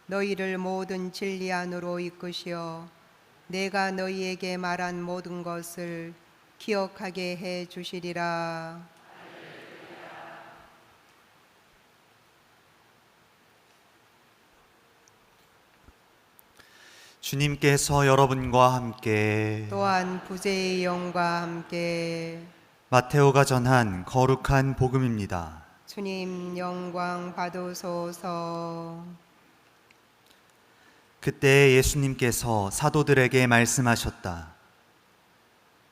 너희를 모든 진리 안으로 이끄시어 내가 너희에게 말한 모든 것을 기억하게 해 주시리라. 주님께서 여러분과 함께 또한 부재의 영과 함께 마테오가 전한 거룩한 복음입니다. 주님 영광 받으소서. 그때 예수님께서 사도들에게 말씀하셨다.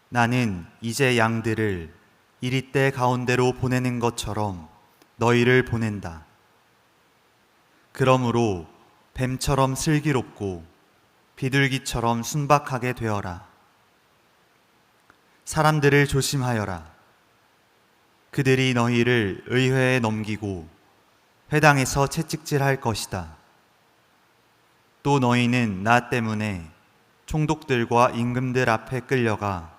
나는 이제 양들을 이리떼 가운데로 보내는 것처럼 너희를 보낸다. 그러므로 뱀처럼 슬기롭고 비둘기처럼 순박하게 되어라. 사람들을 조심하여라. 그들이 너희를 의회에 넘기고 회당에서 채찍질할 것이다. 또 너희는 나 때문에 총독들과 임금들 앞에 끌려가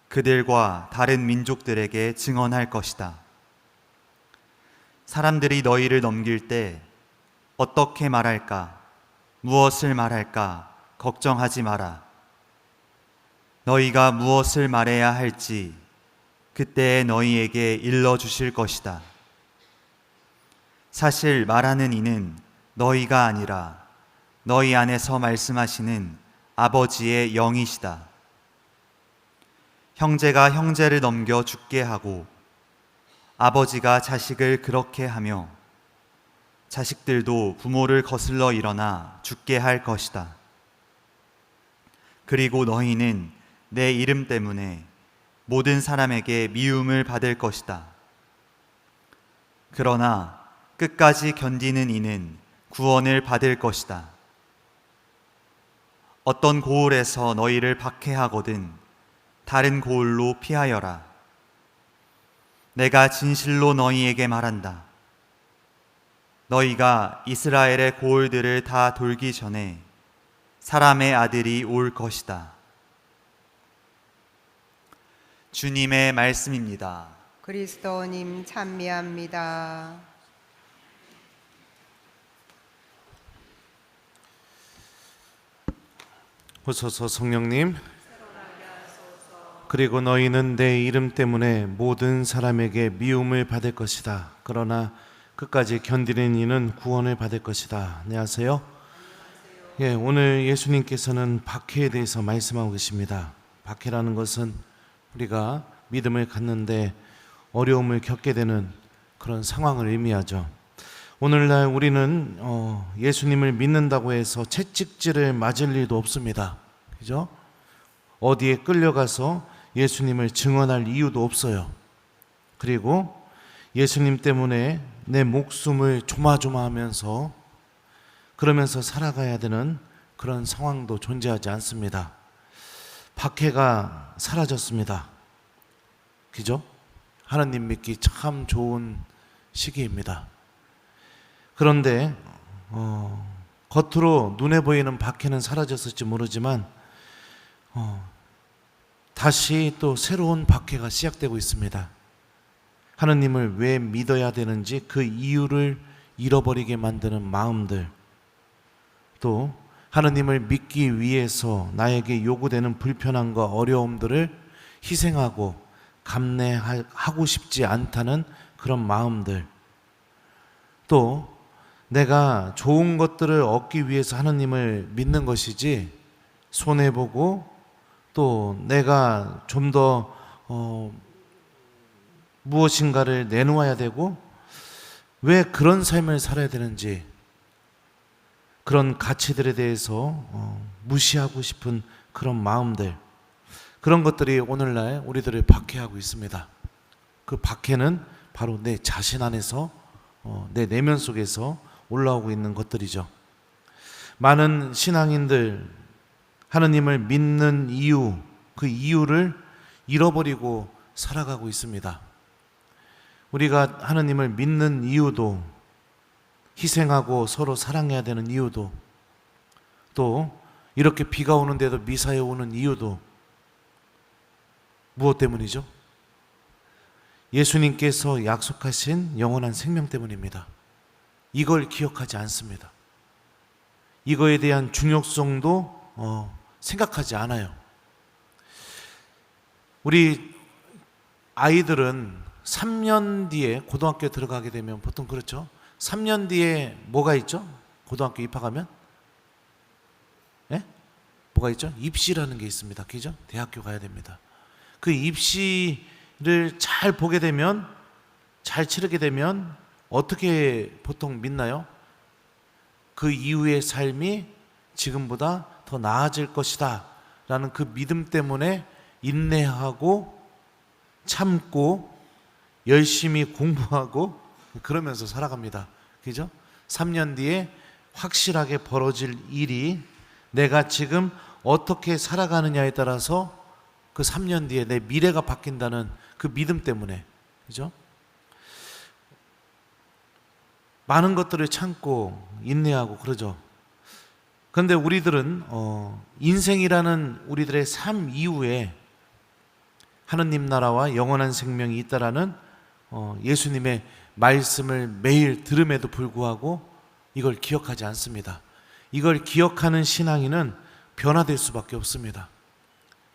그들과 다른 민족들에게 증언할 것이다. 사람들이 너희를 넘길 때 어떻게 말할까, 무엇을 말할까 걱정하지 마라. 너희가 무엇을 말해야 할지 그때에 너희에게 일러주실 것이다. 사실 말하는 이는 너희가 아니라 너희 안에서 말씀하시는 아버지의 영이시다. 형제가 형제를 넘겨 죽게 하고 아버지가 자식을 그렇게 하며 자식들도 부모를 거슬러 일어나 죽게 할 것이다. 그리고 너희는 내 이름 때문에 모든 사람에게 미움을 받을 것이다. 그러나 끝까지 견디는 이는 구원을 받을 것이다. 어떤 고을에서 너희를 박해하거든 다른 고을로 피하여라. 내가 진실로 너희에게 말한다. 너희가 이스라엘의 고을들을 다 돌기 전에 사람의 아들이 올 것이다. 주님의 말씀입니다. 그리스도님 찬미합니다. 오소서 성령님, 그리고 너희는 내 이름 때문에 모든 사람에게 미움을 받을 것이다. 그러나 끝까지 견디는 이는 구원을 받을 것이다. 안녕하세요. 오늘 예수님께서는 박해에 대해서 말씀하고 계십니다. 박해라는 것은 우리가 믿음을 갖는데 어려움을 겪게 되는 그런 상황을 의미하죠. 오늘날 우리는 예수님을 믿는다고 해서 채찍질을 맞을 일도 없습니다. 그죠? 어디에 끌려가서 예수님을 증언할 이유도 없어요. 그리고 예수님 때문에 내 목숨을 조마조마하면서 그러면서 살아가야 되는 그런 상황도 존재하지 않습니다. 박해가 사라졌습니다. 그죠? 하나님 믿기 참 좋은 시기입니다. 그런데 겉으로 눈에 보이는 박해는 사라졌을지 모르지만 다시 또 새로운 박해가 시작되고 있습니다. 하느님을 왜 믿어야 되는지 그 이유를 잃어버리게 만드는 마음들, 또 하느님을 믿기 위해서 나에게 요구되는 불편함과 어려움들을 희생하고 감내하고 싶지 않다는 그런 마음들, 또 내가 좋은 것들을 얻기 위해서 하느님을 믿는 것이지 손해보고 또 내가 좀 더 무엇인가를 내놓아야 되고 왜 그런 삶을 살아야 되는지 그런 가치들에 대해서 무시하고 싶은 그런 마음들, 그런 것들이 오늘날 우리들을 박해하고 있습니다. 그 박해는 바로 내 자신 안에서 내 내면 속에서 올라오고 있는 것들이죠. 많은 신앙인들 하느님을 믿는 이유, 그 이유를 잃어버리고 살아가고 있습니다. 우리가 하느님을 믿는 이유도, 희생하고 서로 사랑해야 되는 이유도, 또 이렇게 비가 오는데도 미사에 오는 이유도 무엇 때문이죠? 예수님께서 약속하신 영원한 생명 때문입니다. 이걸 기억하지 않습니다. 이거에 대한 중요성도 생각하지 않아요. 우리 아이들은 3년 뒤에 고등학교에 들어가게 되면 보통 그렇죠. 3년 뒤에 뭐가 있죠? 고등학교 입학하면? 예? 뭐가 있죠? 입시라는 게 있습니다. 그죠? 대학교 가야 됩니다. 그 입시를 잘 보게 되면, 잘 치르게 되면 어떻게 보통 믿나요? 그 이후의 삶이 지금보다 더 나아질 것이다 라는 그 믿음 때문에 인내하고 참고 열심히 공부하고 그러면서 살아갑니다. 그죠? 3년 뒤에 확실하게 벌어질 일이 내가 지금 어떻게 살아가느냐에 따라서 그 3년 뒤에 내 미래가 바뀐다는 그 믿음 때문에, 그죠? 많은 것들을 참고 인내하고 그러죠. 그런데 우리들은 인생이라는 우리들의 삶 이후에 하느님 나라와 영원한 생명이 있다라는 예수님의 말씀을 매일 들음에도 불구하고 이걸 기억하지 않습니다. 이걸 기억하는 신앙인은 변화될 수밖에 없습니다.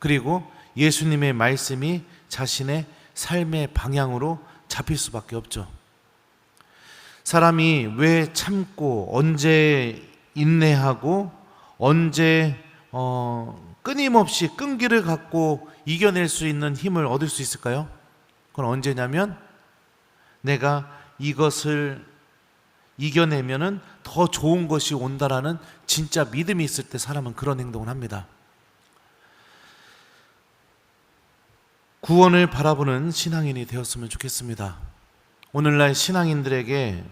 그리고 예수님의 말씀이 자신의 삶의 방향으로 잡힐 수밖에 없죠. 사람이 왜 참고 언제 인내하고 언제 끊임없이 끈기를 갖고 이겨낼 수 있는 힘을 얻을 수 있을까요? 그건 언제냐면 내가 이것을 이겨내면은 더 좋은 것이 온다라는 진짜 믿음이 있을 때 사람은 그런 행동을 합니다. 구원을 바라보는 신앙인이 되었으면 좋겠습니다. 오늘날 신앙인들에게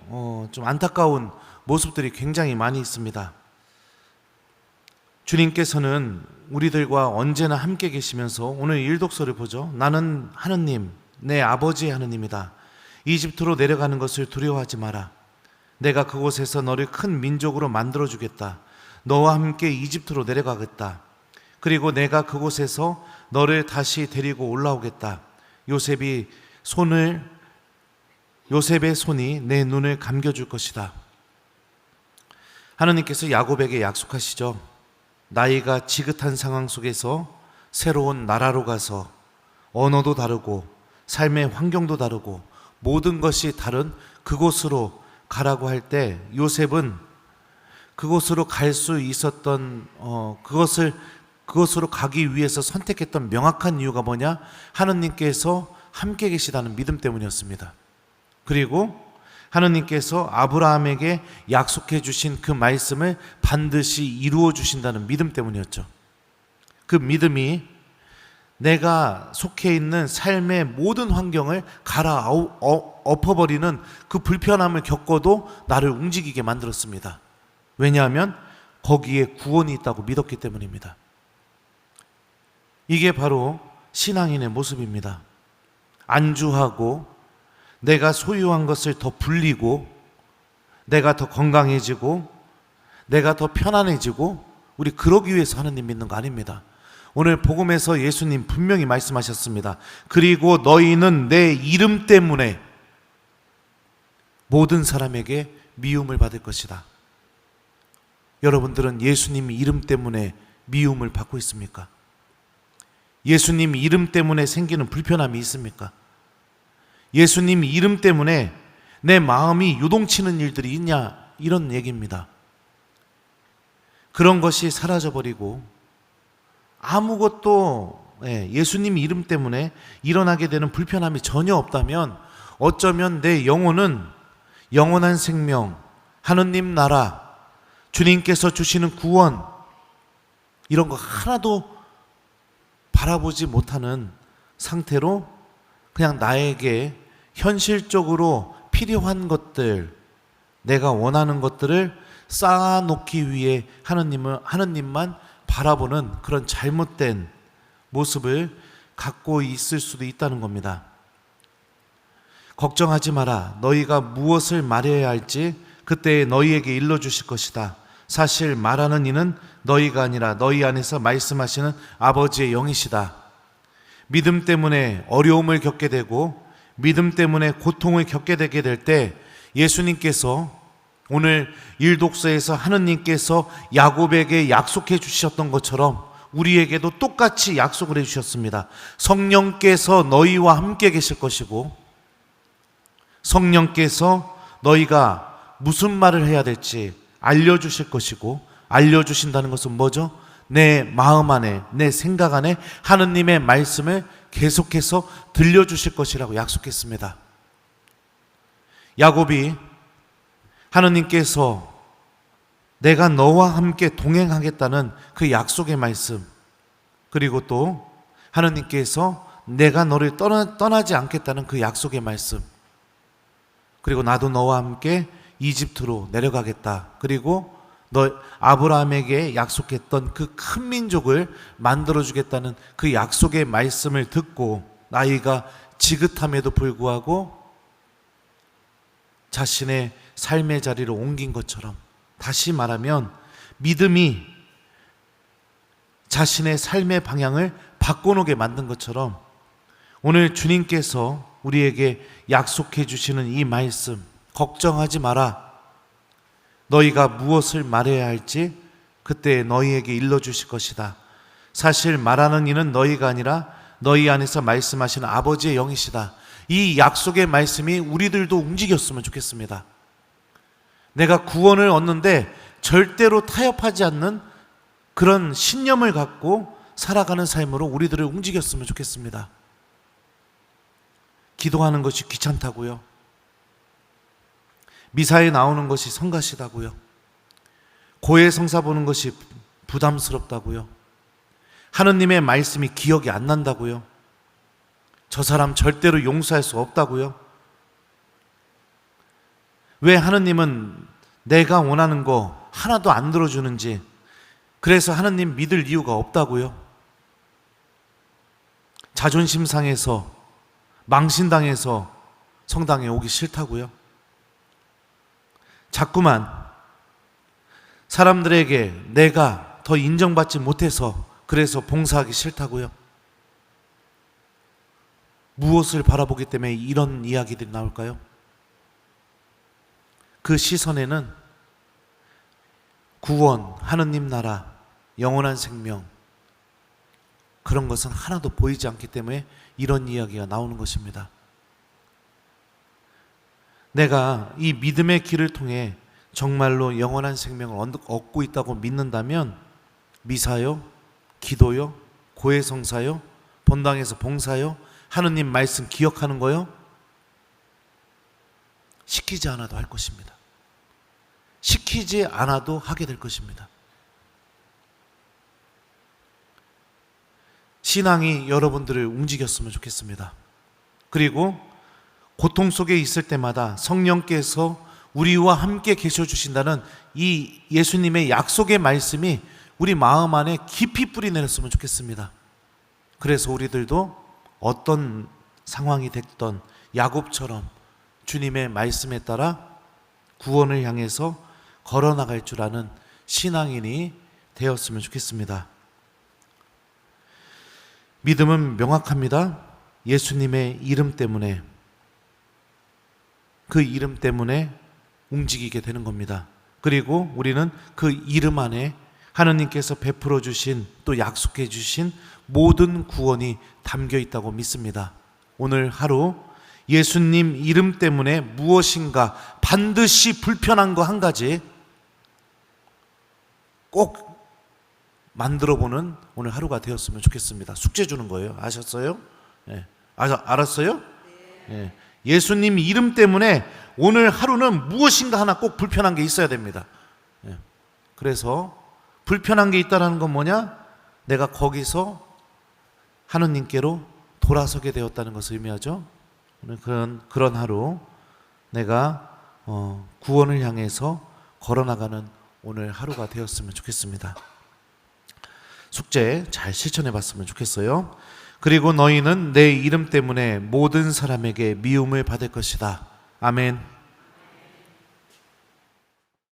좀 안타까운 모습들이 굉장히 많이 있습니다. 주님께서는 우리들과 언제나 함께 계시면서 오늘 일독서를 보죠. 나는 하느님, 내 아버지의 하느님이다. 이집트로 내려가는 것을 두려워하지 마라. 내가 그곳에서 너를 큰 민족으로 만들어주겠다. 너와 함께 이집트로 내려가겠다. 그리고 내가 그곳에서 너를 다시 데리고 올라오겠다. 요셉의 손이 내 눈을 감겨줄 것이다. 하느님께서 야곱에게 약속하시죠. 나이가 지긋한 상황 속에서 새로운 나라로 가서 언어도 다르고 삶의 환경도 다르고 모든 것이 다른 그곳으로 가라고 할 때 요셉은 그곳으로 갈 수 있었던 그것으로 가기 위해서 선택했던 명확한 이유가 뭐냐? 하느님께서 함께 계시다는 믿음 때문이었습니다. 그리고 하느님께서 아브라함에게 약속해 주신 그 말씀을 반드시 이루어 주신다는 믿음 때문이었죠. 그 믿음이 내가 속해 있는 삶의 모든 환경을 엎어버리는 그 불편함을 겪어도 나를 움직이게 만들었습니다. 왜냐하면 거기에 구원이 있다고 믿었기 때문입니다. 이게 바로 신앙인의 모습입니다. 안주하고 내가 소유한 것을 더 불리고 내가 더 건강해지고 내가 더 편안해지고 우리 그러기 위해서 하느님 믿는 거 아닙니다. 오늘 복음에서 예수님 분명히 말씀하셨습니다. 그리고 너희는 내 이름 때문에 모든 사람에게 미움을 받을 것이다. 여러분들은 예수님 이름 때문에 미움을 받고 있습니까? 예수님 이름 때문에 생기는 불편함이 있습니까? 예수님 이름 때문에 내 마음이 요동치는 일들이 있냐? 이런 얘기입니다. 그런 것이 사라져버리고 아무것도 예수님 이름 때문에 일어나게 되는 불편함이 전혀 없다면 어쩌면 내 영혼은 영원한 생명, 하느님 나라, 주님께서 주시는 구원 이런 거 하나도 바라보지 못하는 상태로 그냥 나에게 현실적으로 필요한 것들, 내가 원하는 것들을 쌓아놓기 위해 하느님만 바라보는 그런 잘못된 모습을 갖고 있을 수도 있다는 겁니다. 걱정하지 마라. 너희가 무엇을 말해야 할지 그때 너희에게 일러주실 것이다. 사실 말하는 이는 너희가 아니라 너희 안에서 말씀하시는 아버지의 영이시다. 믿음 때문에 어려움을 겪게 되고 믿음 때문에 고통을 겪게 되게 될 때 예수님께서 오늘 일독서에서 하느님께서 야곱에게 약속해 주셨던 것처럼 우리에게도 똑같이 약속을 해 주셨습니다. 성령께서 너희와 함께 계실 것이고, 성령께서 너희가 무슨 말을 해야 될지 알려주실 것이고, 알려주신다는 것은 뭐죠? 내 마음 안에, 내 생각 안에 하느님의 말씀을 계속해서 들려주실 것이라고 약속했습니다. 야곱이 하느님께서 내가 너와 함께 동행하겠다는 그 약속의 말씀, 그리고 또 하느님께서 내가 너를 떠나지 않겠다는 그 약속의 말씀, 그리고 나도 너와 함께 이집트로 내려가겠다, 그리고 너 아브라함에게 약속했던 그 큰 민족을 만들어주겠다는 그 약속의 말씀을 듣고 나이가 지긋함에도 불구하고 자신의 삶의 자리로 옮긴 것처럼, 다시 말하면 믿음이 자신의 삶의 방향을 바꿔놓게 만든 것처럼, 오늘 주님께서 우리에게 약속해 주시는 이 말씀, 걱정하지 마라, 너희가 무엇을 말해야 할지 그때 너희에게 일러주실 것이다. 사실 말하는 이는 너희가 아니라 너희 안에서 말씀하시는 아버지의 영이시다. 이 약속의 말씀이 우리들도 움직였으면 좋겠습니다. 내가 구원을 얻는데 절대로 타협하지 않는 그런 신념을 갖고 살아가는 삶으로 우리들을 움직였으면 좋겠습니다. 기도하는 것이 귀찮다고요? 미사에 나오는 것이 성가시다고요? 고해 성사 보는 것이 부담스럽다고요? 하느님의 말씀이 기억이 안 난다고요? 저 사람 절대로 용서할 수 없다고요? 왜 하느님은 내가 원하는 거 하나도 안 들어주는지, 그래서 하느님 믿을 이유가 없다고요? 자존심 상해서, 망신당해서 성당에 오기 싫다고요? 자꾸만 사람들에게 내가 더 인정받지 못해서 그래서 봉사하기 싫다고요? 무엇을 바라보기 때문에 이런 이야기들이 나올까요? 그 시선에는 구원, 하느님 나라, 영원한 생명, 그런 것은 하나도 보이지 않기 때문에 이런 이야기가 나오는 것입니다. 내가 이 믿음의 길을 통해 정말로 영원한 생명을 얻고 있다고 믿는다면 미사요, 기도요, 고해성사요, 본당에서 봉사요, 하느님 말씀 기억하는 거요, 시키지 않아도 할 것입니다. 시키지 않아도 하게 될 것입니다. 신앙이 여러분들을 움직였으면 좋겠습니다. 그리고 고통 속에 있을 때마다 성령께서 우리와 함께 계셔 주신다는 이 예수님의 약속의 말씀이 우리 마음 안에 깊이 뿌리 내렸으면 좋겠습니다. 그래서 우리들도 어떤 상황이 됐던 야곱처럼 주님의 말씀에 따라 구원을 향해서 걸어나갈 줄 아는 신앙인이 되었으면 좋겠습니다. 믿음은 명확합니다. 예수님의 이름 때문에, 그 이름 때문에 움직이게 되는 겁니다. 그리고 우리는 그 이름 안에 하느님께서 베풀어 주신, 또 약속해 주신 모든 구원이 담겨 있다고 믿습니다. 오늘 하루 예수님 이름 때문에 무엇인가 반드시 불편한 거 한 가지 꼭 만들어보는 오늘 하루가 되었으면 좋겠습니다. 숙제 주는 거예요. 아셨어요? 네. 알았어요? 네. 예수님 이름 때문에 오늘 하루는 무엇인가 하나 꼭 불편한 게 있어야 됩니다. 네. 그래서 불편한 게 있다는 건 뭐냐? 내가 거기서 하느님께로 돌아서게 되었다는 것을 의미하죠. 오늘 그런 하루, 내가 구원을 향해서 걸어나가는 오늘 하루가 되었으면 좋겠습니다. 숙제 잘 실천해 봤으면 좋겠어요. 그리고 너희는 내 이름 때문에 모든 사람에게 미움을 받을 것이다. 아멘.